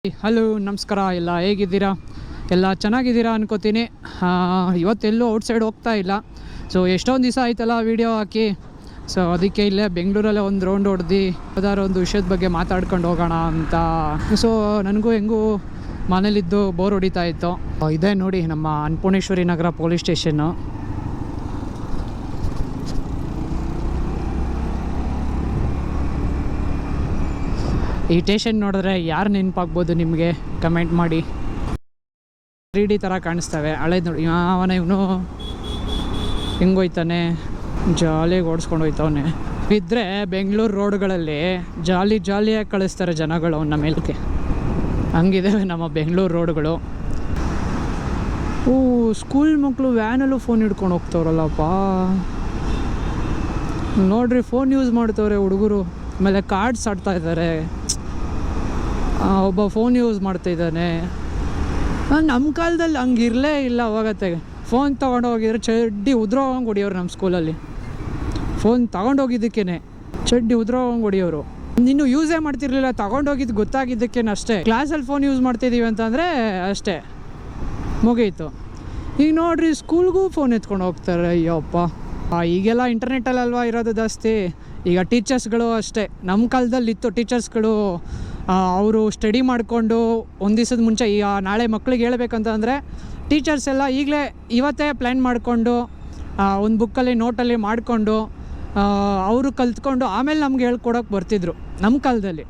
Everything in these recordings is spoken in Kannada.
ಹಲೋ ನಮಸ್ಕಾರ, ಎಲ್ಲ ಹೇಗಿದ್ದೀರಾ? ಎಲ್ಲ ಚೆನ್ನಾಗಿದ್ದೀರಾ ಅನ್ಕೋತೀನಿ. ಇವತ್ತೆಲ್ಲೂ ಔಟ್ಸೈಡ್ ಹೋಗ್ತಾ ಇಲ್ಲ. ಸೊ ಎಷ್ಟೊಂದು ದಿವಸ ಆಯ್ತಲ್ಲ ವೀಡಿಯೋ ಹಾಕಿ. ಸೊ ಅದಕ್ಕೆ ಇಲ್ಲೇ ಬೆಂಗಳೂರಲ್ಲೇ ಒಂದು ರೌಂಡ್ ಹೊಡೆದು ಯಾವ್ದಾದ್ರು ಒಂದು ವಿಷಯದ ಬಗ್ಗೆ ಮಾತಾಡ್ಕೊಂಡು ಹೋಗೋಣ ಅಂತ. ಸೊ ನನಗೂ ಹೆಂಗೂ ಮನೇಲಿದ್ದು ಬೋರ್ ಹೊಡಿತಾ ಇತ್ತು. ಇದೇ ನೋಡಿ ನಮ್ಮ ಅನ್ನಪೂರ್ಣೇಶ್ವರಿ ನಗರ ಪೊಲೀಸ್ ಸ್ಟೇಷನ್ನು. ಈ ಸ್ಟೇಷನ್ ನೋಡಿದ್ರೆ ಯಾರು ನೆನಪಾಗ್ಬೋದು ನಿಮಗೆ? ಕಮೆಂಟ್ ಮಾಡಿ. 3D ಥರ ಕಾಣಿಸ್ತವೆ. ಹಳೇದು ನೋಡಿ, ಇವನು ಹೆಂಗೋಯ್ತಾನೆ, ಜಾಲಿಯಾಗಿ ಓಡಿಸ್ಕೊಂಡು ಹೋಯ್ತವನೆ. ಇದ್ದರೆ ಬೆಂಗಳೂರು ರೋಡ್ಗಳಲ್ಲಿ ಜಾಲಿಯಾಗಿ ಕಳಿಸ್ತಾರೆ ಜನಗಳು ಅವನ್ನ ಮೇಲಕ್ಕೆ. ಹಂಗಿದ್ದಾವೆ ನಮ್ಮ ಬೆಂಗಳೂರು ರೋಡ್ಗಳು. ಸ್ಕೂಲ್ ಮಕ್ಕಳು ವ್ಯಾನಲ್ಲೂ ಫೋನ್ ಹಿಡ್ಕೊಂಡು ಹೋಗ್ತವ್ರಲ್ಲಪ್ಪ. ನೋಡ್ರಿ, ಫೋನ್ ಯೂಸ್ ಮಾಡ್ತವ್ರೆ ಹುಡುಗರು. ಆಮೇಲೆ ಕಾರ್ಡ್ಸ್ ಆಡ್ತಾ ಇದ್ದಾರೆ. ಒಬ್ಬ ಫೋನ್ ಯೂಸ್ ಮಾಡ್ತಾಯಿದ್ದಾನೆ. ನಮ್ಮ ಕಾಲದಲ್ಲಿ ಹಂಗಿರಲೇ ಇಲ್ಲ. ಅವಾಗತ್ತೆ ಫೋನ್ ತೊಗೊಂಡೋಗಿದ್ರೆ ಚಡ್ಡಿ ಉದ್ರೋಗಂಗೆ ಹೊಡಿಯೋರು. ನಮ್ಮ ಸ್ಕೂಲಲ್ಲಿ ಫೋನ್ ತೊಗೊಂಡೋಗಿದ್ದಕ್ಕೇ ಚಡ್ಡಿ ಉದ್ರೋಗಂಗೆ ಹೊಡಿಯೋರು. ಇನ್ನೂ ಯೂಸೇ ಮಾಡ್ತಿರ್ಲಿಲ್ಲ, ತೊಗೊಂಡೋಗಿದ್ದು ಗೊತ್ತಾಗಿದ್ದಕ್ಕೇನೆ ಅಷ್ಟೇ. ಕ್ಲಾಸಲ್ಲಿ ಫೋನ್ ಯೂಸ್ ಮಾಡ್ತಿದ್ದೀವಿ ಅಂತಂದರೆ ಅಷ್ಟೇ, ಮುಗೀತು. ಈಗ ನೋಡ್ರಿ, ಸ್ಕೂಲ್ಗೂ ಫೋನ್ ಎತ್ಕೊಂಡು ಹೋಗ್ತಾರೆ. ಅಯ್ಯಪ್ಪ, ಈಗೆಲ್ಲ ಇಂಟರ್ನೆಟಲ್ಲಲ್ವಾ ಇರೋದು ಜಾಸ್ತಿ. ಈಗ ಟೀಚರ್ಸ್ಗಳು ಅಷ್ಟೇ. ನಮ್ಮ ಕಾಲದಲ್ಲಿ ಇತ್ತು ಟೀಚರ್ಸ್ಗಳು, ಅವರು ಸ್ಟಡಿ ಮಾಡಿಕೊಂಡು ಒಂದು ದಿವಸದ ಮುಂಚೆ, ಈಗ ನಾಳೆ ಮಕ್ಳಿಗೆ ಹೇಳ್ಬೇಕಂತಂದರೆ ಟೀಚರ್ಸ್ ಎಲ್ಲ ಇವತ್ತೇ ಪ್ಲ್ಯಾನ್ ಮಾಡಿಕೊಂಡು ಒಂದು ಬುಕ್ಕಲ್ಲಿ ನೋಟಲ್ಲಿ ಮಾಡಿಕೊಂಡು ಅವರು ಕಲ್ತ್ಕೊಂಡು ಆಮೇಲೆ ನಮ್ಗೆ ಹೇಳ್ಕೊಡೋಕೆ ಬರ್ತಿದ್ರು ನಮ್ಮ ಕಾಲದಲ್ಲಿ.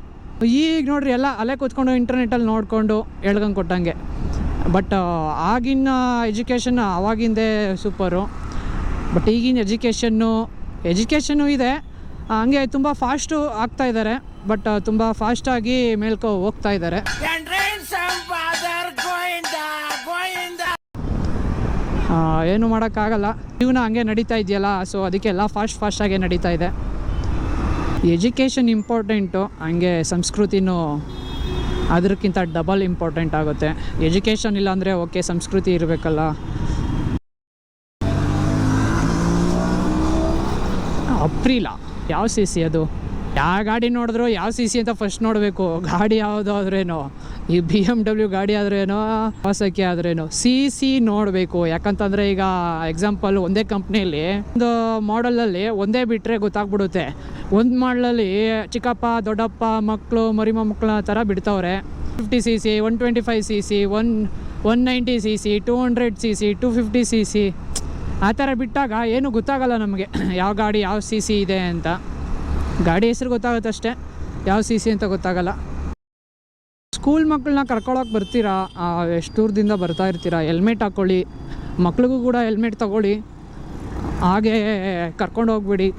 ಈಗ ನೋಡ್ರಿ, ಎಲ್ಲ ಅಲ್ಲೇ ಕೂತ್ಕೊಂಡು ಇಂಟರ್ನೆಟಲ್ಲಿ ನೋಡಿಕೊಂಡು ಹೇಳ್ಕೊಂಡು ಕೊಟ್ಟಂಗೆ. ಬಟ್ ಆಗಿನ ಎಜುಕೇಷನ್ ಆವಾಗಿಂದೇ ಸೂಪರು. ಬಟ್ ಈಗಿನ ಎಜುಕೇಷನ್ನು ಇದೆ, ಹಂಗೆ ತುಂಬ ಫಾಸ್ಟು ಆಗ್ತಾಯಿದ್ದಾರೆ. ಬಟ್ ತುಂಬ ಫಾಸ್ಟಾಗಿ ಮೇಲ್ಕೊ ಹೋಗ್ತಾ ಇದ್ದಾರೆ. ಏನು ಮಾಡೋಕ್ಕಾಗಲ್ಲ, ಜೀವನ ಹಂಗೆ ನಡೀತಾ ಇದೆಯಲ್ಲ. ಸೊ ಅದಕ್ಕೆ ಎಲ್ಲ ಫಾಸ್ಟಾಗೇ ನಡೀತಾ ಇದೆ. ಎಜುಕೇಷನ್ ಇಂಪಾರ್ಟೆಂಟು, ಹಂಗೆ ಸಂಸ್ಕೃತಿನೂ ಅದಕ್ಕಿಂತ ಡಬಲ್ ಇಂಪಾರ್ಟೆಂಟ್ ಆಗುತ್ತೆ. ಎಜುಕೇಷನ್ ಇಲ್ಲ ಅಂದರೆ ಓಕೆ, ಸಂಸ್ಕೃತಿ ಇರಬೇಕಲ್ಲ. ಅಪ್ರಿಲ ಯಾವ ಸಿ ಸಿ ಅದು? ಯಾವ ಗಾಡಿ ನೋಡಿದ್ರು ಯಾವ ಸಿ ಸಿ ಅಂತ ಫಸ್ಟ್ ನೋಡಬೇಕು. ಗಾಡಿ ಯಾವುದು ಆದ್ರೇನೋ, ಈ BMW ಗಾಡಿ ಆದ್ರೇನೋ, ವಾಸಕ್ಕೆ ಆದ್ರೇನೋ ಸಿ ಸಿ ನೋಡಬೇಕು. ಯಾಕಂತಂದರೆ ಈಗ ಎಕ್ಸಾಂಪಲ್, ಒಂದೇ ಕಂಪ್ನಿಯಲ್ಲಿ ಒಂದು ಮಾಡಲಲ್ಲಿ ಒಂದೇ ಬಿಟ್ಟರೆ ಗೊತ್ತಾಗ್ಬಿಡುತ್ತೆ. ಒಂದು ಮಾಡಲಲ್ಲಿ ಚಿಕ್ಕಪ್ಪ ದೊಡ್ಡಪ್ಪ ಮಕ್ಕಳು ಮರಿ ಮೊಮ್ಮಕ್ಕಳ ಥರ ಬಿಡ್ತವ್ರೆ. 50 cc, 125 cc, 190 cc, 200 cc, 250 cc ಆ ಥರ ಬಿಟ್ಟಾಗ ಏನು ಗೊತ್ತಾಗಲ್ಲ ನಮಗೆ ಯಾವ ಗಾಡಿ ಯಾವ ಸಿ ಸಿ ಇದೆ ಅಂತ. ಗಾಡಿ ಹೆಸರು ಗೊತ್ತಾಗುತ್ತಷ್ಟೇ, ಯಾವ ಸಿ ಸಿ ಅಂತ ಗೊತ್ತಾಗಲ್ಲ. ಸ್ಕೂಲ್ ಮಕ್ಕಳನ್ನ ಕರ್ಕೊಳಕ್ಕೆ ಬರ್ತೀರಾ, ಎಷ್ಟು ದೂರದಿಂದ ಬರ್ತಾ ಇರ್ತೀರಾ, ಹೆಲ್ಮೆಟ್ ಹಾಕ್ಕೊಳ್ಳಿ. ಮಕ್ಳಿಗೂ ಕೂಡ ಹೆಲ್ಮೆಟ್ ತೊಗೊಳ್ಳಿ, ಹಾಗೇ ಕರ್ಕೊಂಡು ಹೋಗ್ಬಿಡಿ.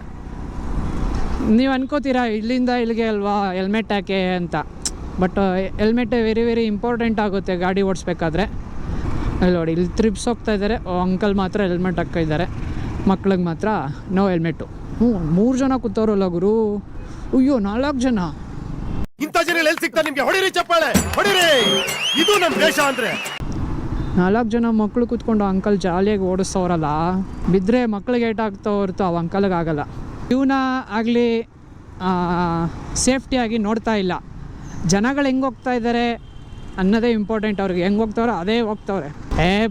ನೀವು ಅನ್ಕೋತೀರಾ ಇಲ್ಲಿಂದ ಇಲ್ಲಿಗೆ ಅಲ್ವಾ ಹೆಲ್ಮೆಟ್ ಹಾಕೆ ಅಂತ. ಬಟ್ ಹೆಲ್ಮೆಟ್ ವೆರಿ ಇಂಪಾರ್ಟೆಂಟ್ ಆಗುತ್ತೆ ಗಾಡಿ ಓಡಿಸ್ಬೇಕಾದ್ರೆ. ಅಲ್ಲಿ ನೋಡಿ, ಇಲ್ಲಿ ಟ್ರಿಪ್ಸ್ ಹೋಗ್ತಾ ಇದ್ದಾರೆ. ಅಂಕಲ್ ಮಾತ್ರ ಹೆಲ್ಮೆಟ್ ಹಾಕ್ತಿದ್ದಾರೆ, ಮಕ್ಳಿಗೆ ಮಾತ್ರ ನೋ ಹೆಲ್ಮೆಟ್ಟು. 3 ಜನ ಕೂತವ್ರಲ್ಲ ಗುರು. ಅಯ್ಯೋ, 4 ಜನ. ಇಂಥ ಜನ ಎಲ್ಲಿ ಸಿಗ್ತಾರೆ ನಿಮಗೆ? ಹೊಡಿರಿ ಚಪ್ಪಾಳೆ, ಹೊಡಿರಿ. ಇದು ನಮ್ಮ ದೇಶ ಅಂದ್ರೆ. 4 ಜನ ಮಕ್ಕಳು ಕೂತ್ಕೊಂಡು ಅಂಕಲ್ ಜಾಲಿಯಾಗಿ ಓಡಿಸ್ತವ್ರಲ್ಲ. ಬಿದ್ದರೆ ಮಕ್ಳಿಗೆ ಏಟ್ ಆಗ್ತಾ ಹೊರತು ಅವ ಅಂಕಲ್ಗೆ ಆಗಲ್ಲ. ಜೀವನ ಆಗಲಿ ಸೇಫ್ಟಿಯಾಗಿ ನೋಡ್ತಾ ಇಲ್ಲ. ಜನಗಳು ಹೆಂಗೆ ಹೋಗ್ತಾ ಇದ್ದಾರೆ ಅನ್ನೋದೇ ಇಂಪಾರ್ಟೆಂಟ್. ಅವ್ರಿಗೆ ಹೆಂಗೆ ಹೋಗ್ತಾವ್ರೆ ಅದೇ ಹೋಗ್ತವ್ರೆ.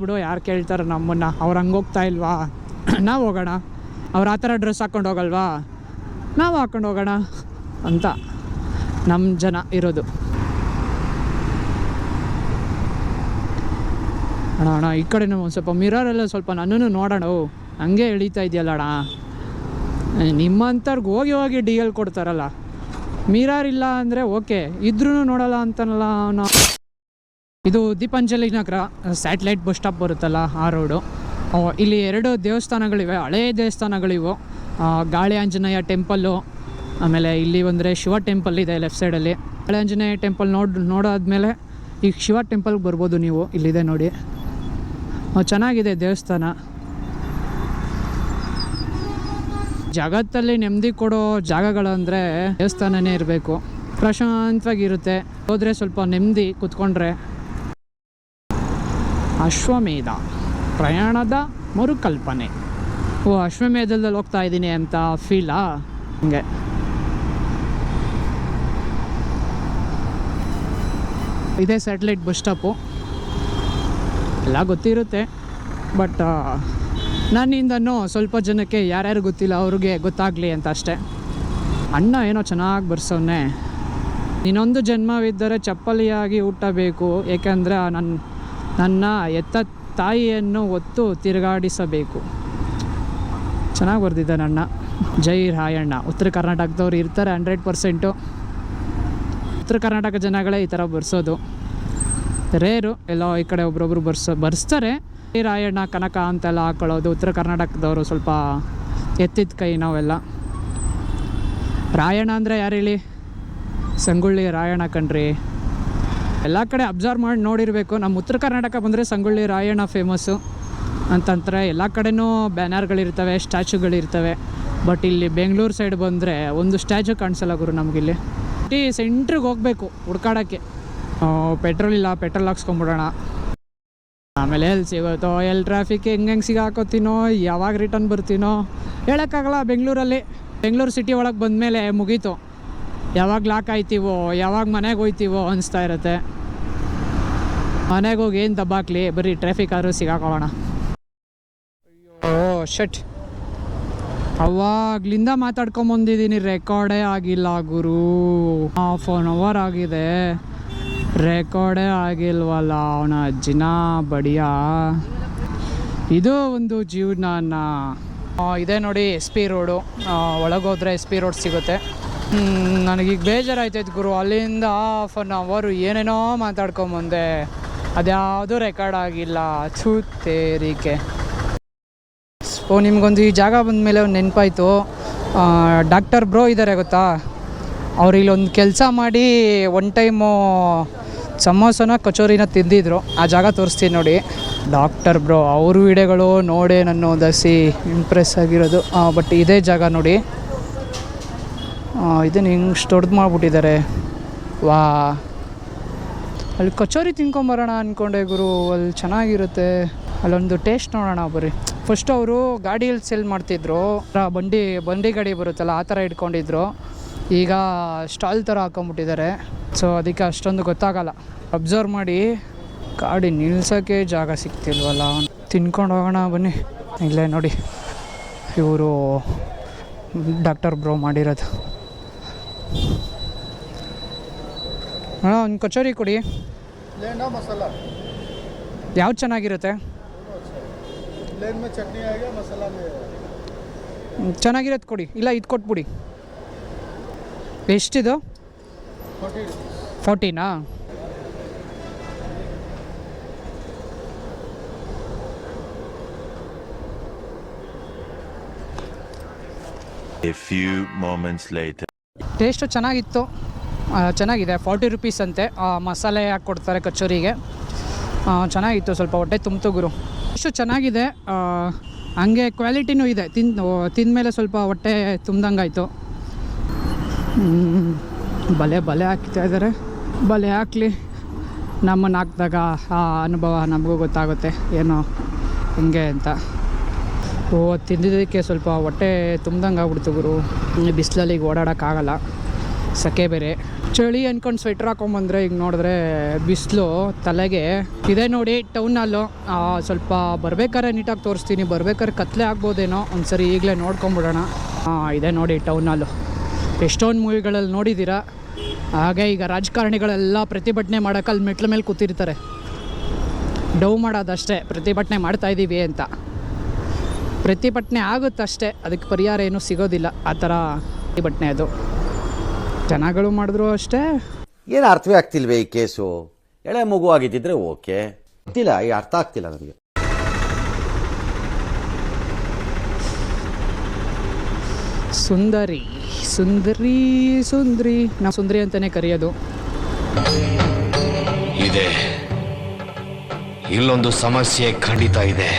ಬಿಡು, ಯಾರು ಕೇಳ್ತಾರೆ ನಮ್ಮನ್ನು? ಅವ್ರು ಹಂಗೆ ಹೋಗ್ತಾ ಇಲ್ವಾ, ನಾವು ಹೋಗೋಣ. ಅವ್ರು ಆ ಥರ ಡ್ರೆಸ್ ಹಾಕ್ಕೊಂಡು ಹೋಗಲ್ವಾ, ನಾವು ಹಾಕ್ಕೊಂಡು ಹೋಗೋಣ ಅಂತ ನಮ್ಮ ಜನ ಇರೋದು. ಅಣ್ಣ ಈ ಕಡೆನೂ ಒಂದು ಸ್ವಲ್ಪ ಮಿರರೆಲ್ಲ ಸ್ವಲ್ಪ ನನ್ನನ್ನು ನೋಡೋಣ. ಹಂಗೆ ಎಳೀತಾ ಇದೆಯಲ್ಲ ಅಣ್ಣ. ನಿಮ್ಮಂಥವ್ರಿಗೆ ಹೋಗಿ DL ಕೊಡ್ತಾರಲ್ಲ. ಮಿರರ್ ಇಲ್ಲ ಅಂದರೆ ಓಕೆ, ಇದ್ರೂ ನೋಡಲ್ಲ ಅಂತನಲ್ಲ ನಾವು. ಇದು ದೀಪಾಂಜಲಿ ನಗರ ಸ್ಯಾಟಲೈಟ್ ಬಸ್ ಸ್ಟಾಪ್ ಬರುತ್ತಲ್ಲ, ಆ ರೋಡು. ಇಲ್ಲಿ 2 ದೇವಸ್ಥಾನಗಳಿವೆ, ಹಳೇ ದೇವಸ್ಥಾನಗಳಿವು. ಗಾಳಿ ಆಂಜನೇಯ ಟೆಂಪಲ್ಲು, ಆಮೇಲೆ ಇಲ್ಲಿ ಬಂದರೆ ಶಿವ ಟೆಂಪಲ್ ಇದೆ ಲೆಫ್ಟ್ ಸೈಡಲ್ಲಿ. ಗಾಳಿ ಆಂಜನೇಯ ಟೆಂಪಲ್ ನೋಡಾದ್ಮೇಲೆ ಈಗ ಶಿವ ಟೆಂಪಲ್ಗೆ ಬರ್ಬೋದು ನೀವು. ಇಲ್ಲಿದೆ ನೋಡಿ, ಚೆನ್ನಾಗಿದೆ ದೇವಸ್ಥಾನ. ಜಗತ್ತಲ್ಲಿ ನೆಮ್ಮದಿ ಕೊಡೋ ಜಾಗಗಳಂದರೆ ದೇವಸ್ಥಾನನೇ ಇರಬೇಕು. ಪ್ರಶಾಂತವಾಗಿರುತ್ತೆ, ಹೋದರೆ ಸ್ವಲ್ಪ ನೆಮ್ಮದಿ ಕೂತ್ಕೊಂಡ್ರೆ. ಅಶ್ವಮೇಧ ಪ್ರಯಾಣದ ಮರುಕಲ್ಪನೆ. ಅಶ್ವಮೇಧದಲ್ಲಿ ಹೋಗ್ತಾ ಇದ್ದೀನಿ ಅಂತ ಫೀಲಾ? ಹಂಗೆ ಇದೇ ಸ್ಯಾಟಲೈಟ್ ಬಸ್ ಸ್ಟಾಪು. ಎಲ್ಲ ಗೊತ್ತಿರುತ್ತೆ, ಬಟ್ ನನ್ನಿಂದನೂ ಸ್ವಲ್ಪ ಜನಕ್ಕೆ ಯಾರ್ಯಾರು ಗೊತ್ತಿಲ್ಲ ಅವ್ರಿಗೆ ಗೊತ್ತಾಗಲಿ ಅಂತ ಅಷ್ಟೇ. ಅಣ್ಣ ಏನೋ ಚೆನ್ನಾಗಿ ಬರ್ಸೋನೆ. ಇನ್ನೊಂದು ಜನ್ಮವಿದ್ದರೆ ಚಪ್ಪಲಿಯಾಗಿ ಹುಟ್ಟಬೇಕು, ಏಕೆಂದರೆ ನನ್ನ ಎತ್ತ ತಾಯಿಯನ್ನು ಒತ್ತು ತಿರುಗಾಡಿಸಬೇಕು. ಚೆನ್ನಾಗಿ ಬರೆದಿದ್ದಾನೆ ಅಣ್ಣ. ಜೈ ರಾಯಣ್ಣ. ಉತ್ತರ ಕರ್ನಾಟಕದವ್ರು ಇರ್ತಾರೆ 100%. ಉತ್ತರ ಕರ್ನಾಟಕ ಜನಗಳೇ ಈ ಥರ ಬರ್ಸೋದು ರೇರು. ಎಲ್ಲೋ ಈ ಕಡೆ ಒಬ್ರೊಬ್ರು ಬರ್ಸ್ತಾರೆ. ಜೈ ರಾಯಣ್ಣ ಕನಕ ಅಂತೆಲ್ಲ ಹಾಕೊಳ್ಳೋದು ಉತ್ತರ ಕರ್ನಾಟಕದವರು ಸ್ವಲ್ಪ ಎತ್ತಿದ ಕೈ ನಾವೆಲ್ಲ. ರಾಯಣ್ಣ ಅಂದರೆ ಯಾರು ಹೇಳಿ? ಸಂಗೊಳ್ಳಿ ರಾಯಣ್ಣ ಕಣ್ರಿ. ಎಲ್ಲ ಕಡೆ ಅಬ್ಸರ್ವ್ ಮಾಡಿ ನೋಡಿರಬೇಕು. ನಮ್ಮ ಉತ್ತರ ಕರ್ನಾಟಕ ಬಂದರೆ ಸಂಗೊಳ್ಳಿ ರಾಯಣ್ಣ ಫೇಮಸ್ಸು ಅಂತಂತಾರೆ. ಎಲ್ಲ ಕಡೆನೂ ಬ್ಯಾನರ್ಗಳಿರ್ತವೆ, ಸ್ಟ್ಯಾಚುಗಳಿರ್ತವೆ. ಬಟ್ ಇಲ್ಲಿ ಬೆಂಗಳೂರು ಸೈಡ್ ಬಂದರೆ ಒಂದು ಸ್ಟ್ಯಾಚು ಕಾಣಿಸಲ್ಲ ಗುರು ನಮಗಿಲ್ಲಿ. ಸೆಂಟ್ರಿಗೆ ಹೋಗಬೇಕು ಹುಡ್ಕಾಡೋಕ್ಕೆ. ಪೆಟ್ರೋಲ್ ಇಲ್ಲ, ಪೆಟ್ರೋಲ್ ಹಾಕ್ಸ್ಕೊಂಬಿಡೋಣ. ಆಮೇಲೆ ಎಲ್ಲಿ ಸಿಗುತ್ತೋ, ಎಲ್ಲಿ ಟ್ರಾಫಿಕ್ ಹೆಂಗೆ ಸಿಗಾಕೋತೀನೋ, ಯಾವಾಗ ರಿಟರ್ನ್ ಬರ್ತೀನೋ ಹೇಳೋಕ್ಕಾಗಲ್ಲ. ಬೆಂಗಳೂರು ಸಿಟಿ ಒಳಗೆ ಬಂದಮೇಲೆ ಮುಗೀತು. ಯಾವಾಗ ಲಾಕ್ ಆಯ್ತೀವೋ, ಯಾವಾಗ ಮನೆಗೆ ಹೋಯ್ತೀವೋ ಅನಿಸ್ತಾ ಇರುತ್ತೆ. ಮನೆಗೆ ಹೋಗಿ ಏನು ದಬ್ಬಾಕ್ಲಿ, ಬರೀ ಟ್ರಾಫಿಕ್ ಆದರೂ ಸಿಗಾಕೊಳ್ಳೋಣ. ಅಯ್ಯೋ ಶಟ್, ಅವಾಗ್ಲಿಂದ ಮಾತಾಡ್ಕೊಂಬಂದಿದ್ದೀನಿ, ರೆಕಾರ್ಡೇ ಆಗಿಲ್ಲ ಗುರು. 1/2 hour ಆಗಿದೆ, ರೆಕಾರ್ಡೇ ಆಗಿಲ್ವಲ್ಲ ಅವನ ಅಜ್ಜಿನ ಬಡಿಯ. ಇದು ಒಂದು ಜೀವನ. ಇದೇ ನೋಡಿ SP ರೋಡು. ಒಳಗೋದ್ರೆ SP ರೋಡ್ ಸಿಗುತ್ತೆ. ನನಗೀಗ ಬೇಜಾರಾಯ್ತೈತೆ ಗುರು. ಅಲ್ಲಿಂದ 1/2 hour ಏನೇನೋ ಮಾತಾಡ್ಕೊಂಬಂದೆ, ಅದ್ಯಾವುದೂ ರೆಕಾರ್ಡ್ ಆಗಿಲ್ಲ. ತೇರಿಕೆ. ನಿಮಗೊಂದು ಈ ಜಾಗ ಬಂದಮೇಲೆ ಒಂದು ನೆನಪಾಯಿತು. ಡಾಕ್ಟರ್ ಬ್ರೋ ಇದ್ದಾರೆ ಗೊತ್ತಾ, ಅವ್ರು ಇಲ್ಲೊಂದು ಕೆಲಸ ಮಾಡಿ ಒನ್ ಟೈಮು ಸಮೋಸನ ಕಚೋರಿನ ತಿಂದಿದ್ರು. ಆ ಜಾಗ ತೋರಿಸ್ತೀನಿ ನೋಡಿ. ಡಾಕ್ಟರ್ ಬ್ರೋ ಅವ್ರ ವಿಡಿಯೋಗಳು ನೋಡಿ ನನ್ನ ದಸಿ ಇಂಪ್ರೆಸ್ ಆಗಿರೋದು. ಬಟ್ ಇದೇ ಜಾಗ ನೋಡಿ, ಇದನ್ನು ಹಿಂಗೆ ದೊಡ್ಡದು ಮಾಡಿಬಿಟ್ಟಿದ್ದಾರೆ. ವಾ, ಅಲ್ಲಿ ಕಚೋರಿ ತಿನ್ಕೊಂಬರೋಣ ಅಂದ್ಕೊಂಡೆ ಗುರು. ಅಲ್ಲಿ ಚೆನ್ನಾಗಿರುತ್ತೆ, ಅಲ್ಲೊಂದು ಟೇಸ್ಟ್ ನೋಡೋಣ ಬರ್ರಿ. ಫಸ್ಟ್ ಅವರು ಗಾಡಿಯಲ್ಲಿ ಸೇಲ್ ಮಾಡ್ತಿದ್ರು, ಬಂಡಿ ಗಾಡಿ ಬರುತ್ತಲ್ಲ ಆ ಥರ ಇಟ್ಕೊಂಡಿದ್ರು. ಈಗ ಸ್ಟಾಲ್ ಥರ ಹಾಕೊಂಬಿಟ್ಟಿದ್ದಾರೆ. ಸೊ ಅದಕ್ಕೆ ಅಷ್ಟೊಂದು ಗೊತ್ತಾಗಲ್ಲ. ಅಬ್ಸರ್ವ್ ಮಾಡಿ, ಗಾಡಿ ನಿಲ್ಸೋಕ್ಕೆ ಜಾಗ ಸಿಗ್ತಿಲ್ವಲ್ಲ. ತಿನ್ಕೊಂಡು ಹೋಗೋಣ ಬನ್ನಿ. ಇಲ್ಲೇ ನೋಡಿ ಇವರು ಡಾಕ್ಟರ್ ಬ್ರೋ ಮಾಡಿರೋದು. ಒಂದು ಕಚೋರಿ ಕೊಡಿ. ಯಾವ್ದು ಚೆನ್ನಾಗಿರುತ್ತೆ? ಚೆನ್ನಾಗಿರೋದು ಕೊಡಿ, ಇಲ್ಲ ಇದು ಕೊಟ್ಬಿಡಿ. ಎಷ್ಟಿದು? 40ನಾ? A few moments later. Taste ಚೆನ್ನಾಗಿತ್ತು, ಚೆನ್ನಾಗಿದೆ. 40 rupees ಅಂತೆ. ಮಸಾಲೆ ಹಾಕಿ ಕೊಡ್ತಾರೆ ಕಚೋರಿಗೆ. ಚೆನ್ನಾಗಿತ್ತು, ಸ್ವಲ್ಪ ಹೊಟ್ಟೆ ತುಂಬಿತು ಗುರು. ಎಷ್ಟು ಚೆನ್ನಾಗಿದೆ, ಹಂಗೆ ಕ್ವಾಲಿಟಿನೂ ಇದೆ. ತಿಂದಮೇಲೆ ಸ್ವಲ್ಪ ಹೊಟ್ಟೆ ತುಂಬ್ದಂಗಾಯಿತು. ಬಲೆ ಹಾಕ್ತಾ ಇದ್ದಾರೆ. ಬಲೆ ಹಾಕಲಿ, ನಮ್ಮನ್ನು ಹಾಕಿದಾಗ ಆ ಅನುಭವ ನಮಗೂ ಗೊತ್ತಾಗುತ್ತೆ ಏನೋ ಹಿಂಗೆ ಅಂತ. ತಿಂದಿದ್ದಕ್ಕೆ ಸ್ವಲ್ಪ ಹೊಟ್ಟೆ ತುಂಬ್ದಂಗೆ ಆಗ್ಬಿಡ್ತು ಗುರು. ಬಿಸಿಲಲ್ಲಿ ಈಗ ಓಡಾಡೋಕ್ಕಾಗಲ್ಲ, ಸೆಕೆ ಬೇರೆ. ಚಳಿ ಅಂದ್ಕೊಂಡು ಸ್ವೆಟ್ರ್ ಹಾಕೊಂಬಂದರೆ ಈಗ ನೋಡಿದ್ರೆ ಬಿಸಿಲು ತಲೆಗೆ ಇದೆ. ನೋಡಿ ಟೌನಲ್ಲು ಸ್ವಲ್ಪ ಬರ್ಬೇಕಾದ್ರೆ ನೀಟಾಗಿ ತೋರಿಸ್ತೀನಿ. ಬರ್ಬೇಕಾದ್ರೆ ಕತ್ಲೆ ಆಗ್ಬೋದೇನೋ, ಒಂದು ಸರಿ ಈಗಲೇ ನೋಡ್ಕೊಂಬಿಡೋಣ. ಇದೆ ನೋಡಿ ಟೌನಲ್ಲು. ಎಷ್ಟೊಂದು ಮೂವಿಗಳಲ್ಲಿ ನೋಡಿದ್ದೀರಾ. ಹಾಗೆ ಈಗ ರಾಜಕಾರಣಿಗಳೆಲ್ಲ ಪ್ರತಿಭಟನೆ ಮಾಡೋಕೆ ಅಲ್ಲಿ ಮೆಟ್ಲ ಮೇಲೆ ಕೂತಿರ್ತಾರೆ. ಡವ್ ಮಾಡೋದಷ್ಟೇ, ಪ್ರತಿಭಟನೆ ಮಾಡ್ತಾಯಿದ್ದೀವಿ ಅಂತ. ಪ್ರತಿಭಟನೆ ಆಗುತ್ತಷ್ಟೇ, ಅದಕ್ಕೆ ಪರಿಹಾರ ಏನೂ ಸಿಗೋದಿಲ್ಲ. ಆ ಥರ ಪ್ರತಿಭಟನೆ ಅದು. ಜನಗಳು ಮಾಡಿದ್ರು ಅಷ್ಟೇ. ಏನು ಅರ್ಥವೇ ಆಗ್ತಿಲ್ವೇ ಈ ಕೇಸು? ಎಳೆ ಮಗು ಆಗಿದ್ದಿದ್ರೆ ಓಕೆ, ಗೊತ್ತಿಲ್ಲ, ಈ ಅರ್ಥ ಆಗ್ತಿಲ್ಲ ನನಗೆ. ಸುಂದರಿ ನಾವು ಸುಂದರಿ ಅಂತಲೇ ಕರೆಯೋದು. ಇದೆ, ಇಲ್ಲೊಂದು ಸಮಸ್ಯೆ ಖಂಡಿತ ಇದೆ.